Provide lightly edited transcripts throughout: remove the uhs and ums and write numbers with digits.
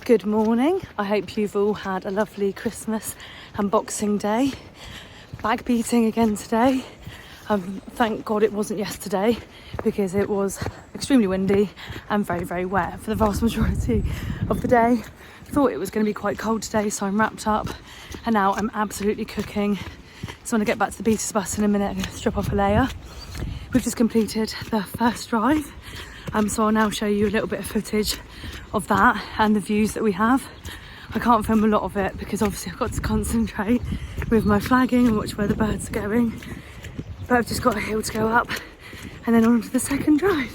Good morning. I hope you've all had a lovely Christmas and Boxing Day. Bag beating again today. Thank God it wasn't yesterday because it was extremely windy and very, very wet for the vast majority of the day. Thought it was going to be quite cold today, so I'm wrapped up and now I'm absolutely cooking. So when I get back to the beaters bus in a minute, I'm going to strip off a layer. We've just completed the first drive, so I'll now show you a little bit of footage of that and the views that we have. I can't film a lot of it because obviously I've got to concentrate with my flagging and watch where the birds are going, but I've just got a hill to go up and then on to the second drive.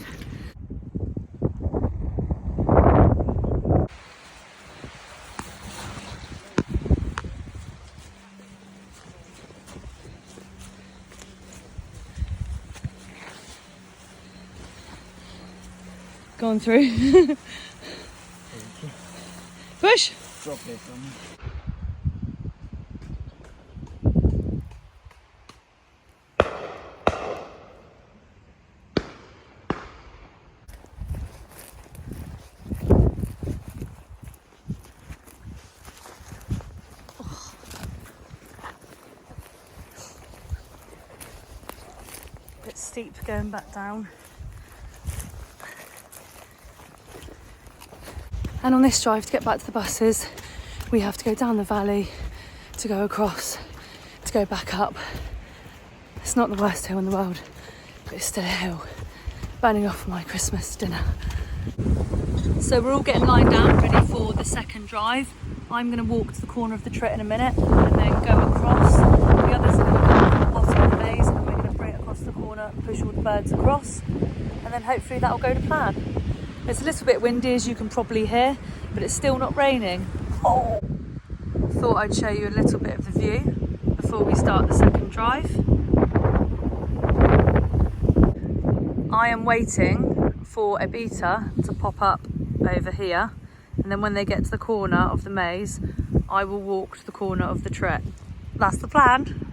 Gone through. Push. Drop it from me. Bit steep going back down. And on this drive to get back to the buses, we have to go down the valley to go across, to go back up. It's not the worst hill in the world, but it's still a hill. Burning off my Christmas dinner. So we're all getting lined down, ready for the second drive. I'm going to walk to the corner of the trit in a minute and then go across. The others are going to come to the bottom of the maze and we're going to bring it across the corner, push all the birds across, and then hopefully that'll go to plan. It's a little bit windy, as you can probably hear, but it's still not raining. Oh! Thought I'd show you a little bit of the view before we start the second drive. I am waiting for a beater to pop up over here, and then when they get to the corner of the maze, I will walk to the corner of the trit. That's the plan.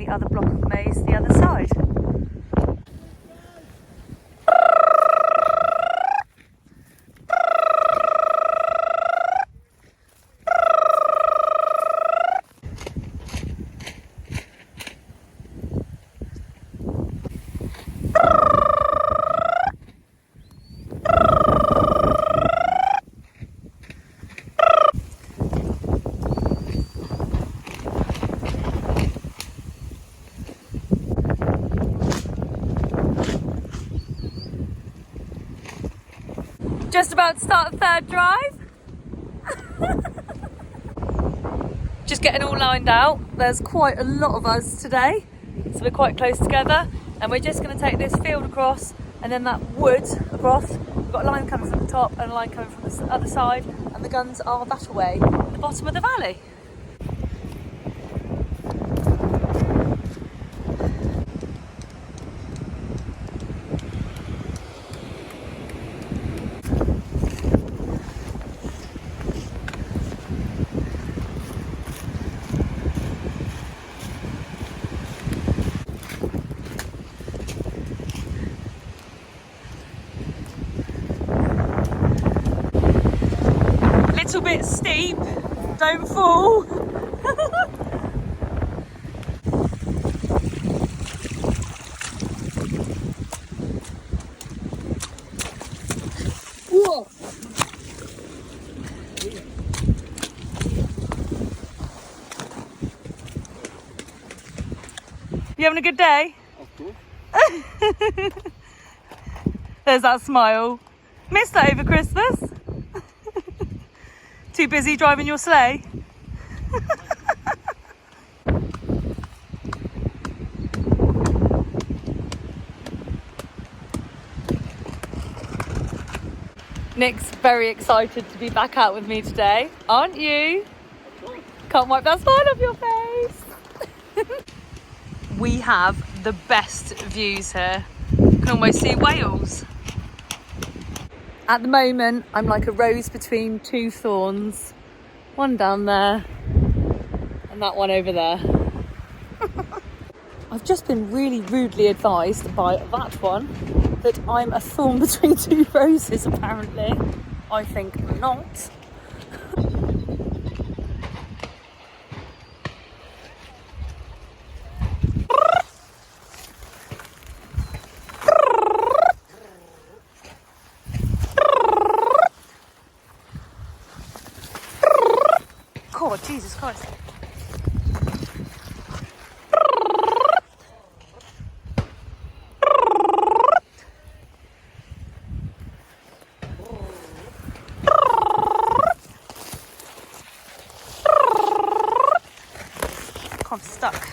Other block of maze the other side. Just about to start the third drive. Just getting all lined out. There's quite a lot of us today, so we're quite close together, and we're just going to take this field across and then that wood across. We've got a line coming from the top and a line coming from the other side, and the guns are that away at the bottom of the valley. Little bit steep, don't fall. Whoa. You having a good day? Of course. There's that smile. Missed that over Christmas. Too busy driving your sleigh? Nick's very excited to be back out with me today, aren't you? Can't wipe that smile off your face. We have the best views here. You can almost see Wales. At the moment, I'm like a rose between two thorns. One down there and that one over there. I've just been really rudely advised by that one that I'm a thorn between two roses, apparently. I think not. God, Jesus Christ. I'm stuck.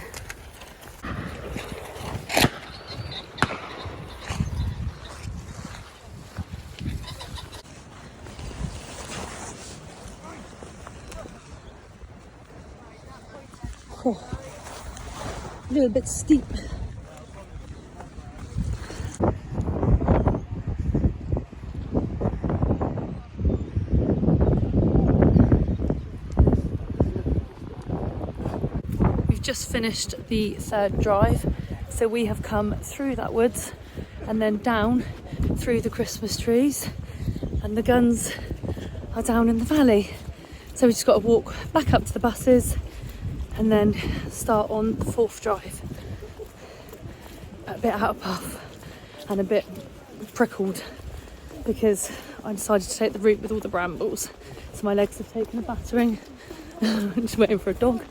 Oh, a little bit steep. We've just finished the third drive, so we have come through that woods and then down through the Christmas trees, and the guns are down in the valley. So we just got to walk back up to the buses and then start on the fourth drive. A bit out of puff and a bit prickled because I decided to take the route with all the brambles. So my legs have taken a battering. I'm just waiting for a dog.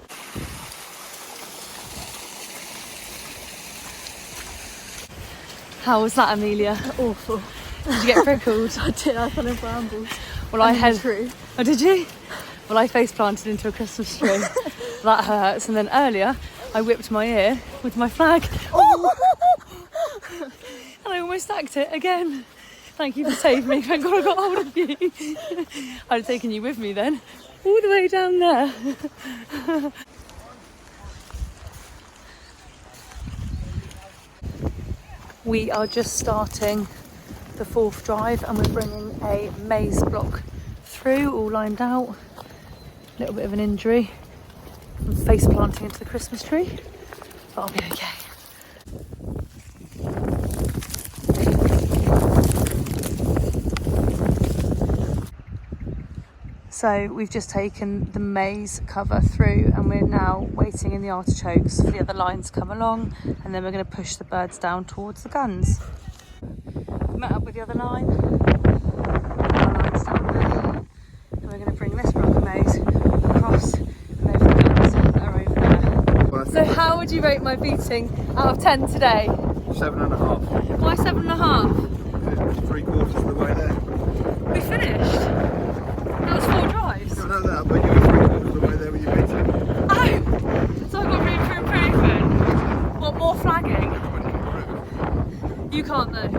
How was that, Amelia? Awful. Did you get prickled? I did. I fell in brambles. Well, I had. True. Oh, did you? Well, I face planted into a Christmas tree. That hurts. And then earlier, I whipped my ear with my flag. Oh! And I almost stacked it again. Thank you for saving me. Thank God I got hold of you. I'd have taken you with me then, all the way down there. We are just starting the fourth drive and we're bringing a maize block through, all lined out. A little bit of an injury from face planting into the Christmas tree, but I'll be okay. So we've just taken the maize cover through and we're now waiting in the artichokes for the other line to come along, and then we're going to push the birds down towards the guns. Met up with the other line. Our line's down there. And we're going to bring this block of maize across and over the guns that are over there. So how would you rate my beating out of 10 today? 7.5. Why 7.5? 3/4 of the way there. We finished. That was 4 drives. No, not that, but you were 3/4 of the way there when you beat it. Oh! So I've got room for improvement. What, more flagging? You can't though.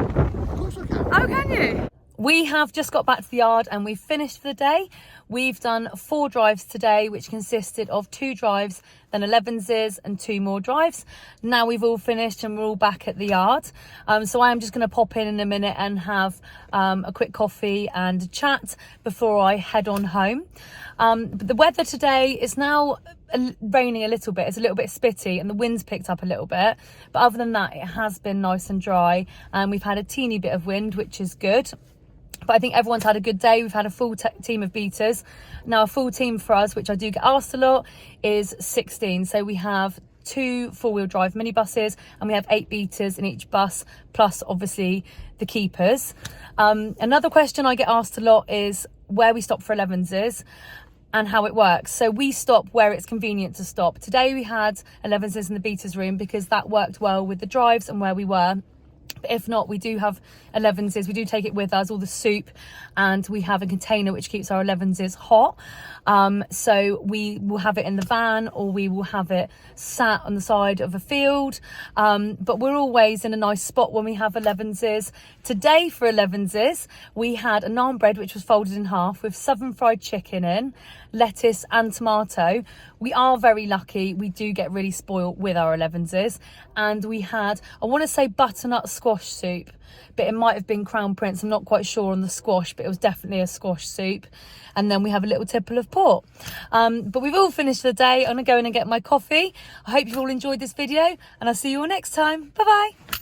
Of course I can. Oh, can you? We have just got back to the yard and we've finished for the day. We've done 4 drives today, which consisted of 2 drives, then 11s and 2 more drives. Now we've all finished and we're all back at the yard. So I am just going to pop in a minute and have a quick coffee and a chat before I head on home. But the weather today is now raining a little bit. It's a little bit spitty and the wind's picked up a little bit. But other than that, it has been nice and dry. And we've had a teeny bit of wind, which is good. But I think everyone's had a good day. We've had a full team of beaters. Now a full team for us, which I do get asked a lot, is 16. So we have 2 4-wheel drive minibuses and we have 8 beaters in each bus, plus obviously the keepers. Another question I get asked a lot is where we stop for 11s and how it works. So we stop where it's convenient to stop. Today we had 11s in the beaters room because that worked well with the drives and where we were. But if not, we do have 11s. We do take it with us, all the soup, and we have a container which keeps our 11s hot. So we will have it in the van, or we will have it sat on the side of a field. But we're always in a nice spot when we have 11s. Today for 11s, we had a naan bread which was folded in half with southern fried chicken in, lettuce and tomato. We are very lucky. We do get really spoiled with our 11s. And we had, I want to say butternut squash soup, but it might have been Crown Prince. I'm not quite sure on the squash, but it was definitely a squash soup. And then we have a little tipple of pork. But we've all finished for the day. I'm going to go in and get my coffee. I hope you've all enjoyed this video, and I'll see you all next time. Bye-bye.